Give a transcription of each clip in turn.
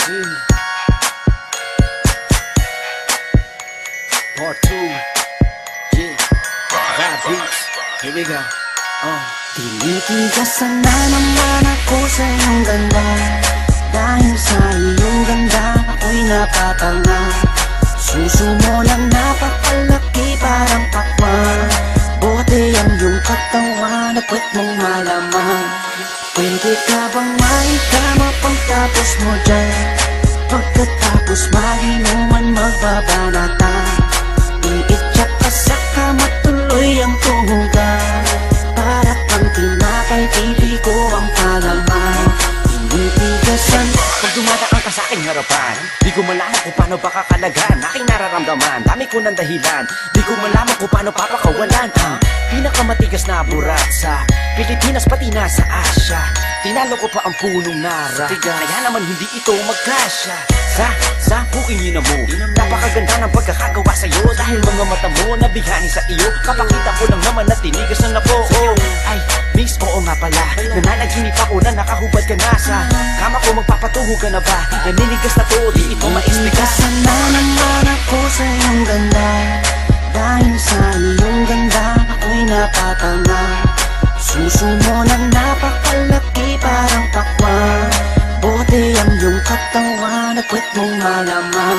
Part 2. Yeah. Rap beats. Here we go. Tinitigasan na naman ako sa iyong ganda. Dahil sa iyong ganda ako'y napatanga. Suso mo na napakalaki parang pakwan. Bote ang iyong katawan at puwet mong malaman. Pwede ka bang maikama pagtapos mo dyan? Pagkatapos maginuman magbabanatan. Iitsak ka sa kama tuloy ang tuhugan. Para kang tinapay, pipi ko ang palaman. Tinitigasan. Pag dumadaan ka sa aking harapan, di ko malaman kung paano ba kakalagan aking nararamdaman. Dami ko ng dahilan, di ko malaman kung paano papakawalan ang pinakamatigas na burat sa Pilipinas pati na sa Asya. Tinalo ko pa ang punong nara, kaya naman hindi ito magkasya. Sa bukingin mo, napakaganda ng pagkakagawa sa'yo. Dahil mga mata mo nabihani sa iyo, kapakita ko lang naman na tinigasan na po. Ay, miss, oo nga pala, nananaginip ako na nakahubad ka na sa kama ko. Magpapatuho ka na ba? Naninigas na to, di ito ma-explica. Tinitigasan na naman ako sa iyong ganda. Dahil sa iyong ganda ako'y napatanga. Suso mo na napakalaki parang pakwan. Bote ang iyong katawan at puwet mong malaman.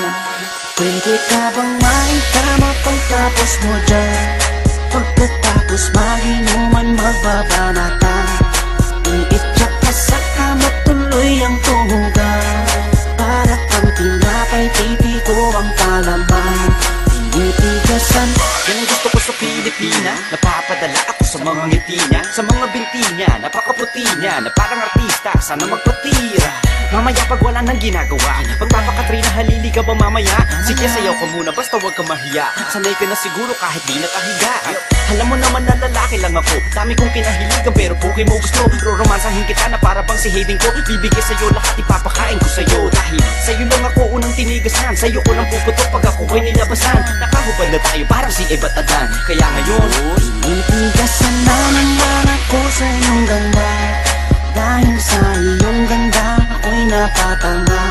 Pwede ka bang maikama pagtapos mo dyan? Pagkatapos maginuman magbabanatan. Iitsak ka sa kama tuloy ang tuhugan. Para kang tinapay, pipi ko ang palaman. Tinitigasan. Yan ang gusto ko sa Pilipina. Napapadala ako sa mga ngiti niya, sa mga binti niya, napakaputi niya, na parang artista, sana magpatira. Mamaya pag wala nang ginagawa, magpapakatrina, halili ka ba mamaya? Sige, sayaw ka muna, basta wag ka mahiya. Sanay ka na siguro kahit di nakahiga. Alam mo naman na lalaki lang ako, dami kong kinahiligan pero puki mo gusto. Roromansahin kita na para bang si Hayden ko. Bibigay sa'yo lahat, ipapakain ko sa'yo. Dahil sa'yo lang ako unang tinigasan, sa'yo ko lang puputok pag ako ko'y nilabasan. Nakahubad na tayo parang si Eva at Adan. Kaya ngayon, tinitigasan na naman ako sa iyong ganda. Dahil sa iyong ganda ako'y napatanga.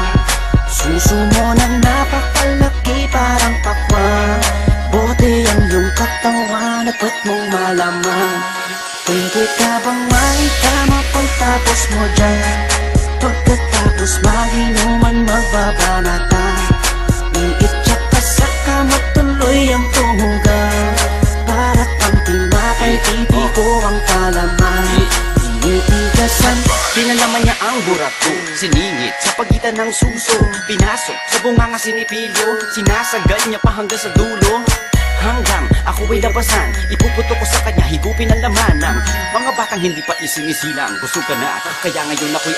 Suso mo na napakalaki parang pakwan. Bote ang iyong katawan at puwet mong malaman. Pwede ka bang maikama pagtapos mo dyan? Pagkatapos maginuman magbabanatan. Iitsak ka sa kama tuloy ang tuhugan. Para kang tinapay, pipi ko ang palaman. Tinitigasan. pinalaman niya ang burat ko, siningit sa pagitan ng suso. Pinasok sa bunganga sinipilyo, sinasagal niya pa hanggang sa dulo. Hanggang ako ay labasan, ipuputo ko sa kanya, higupin ang laman ng mga batang hindi pa isinisilang. Gusto ka na, kaya ngayon ako'y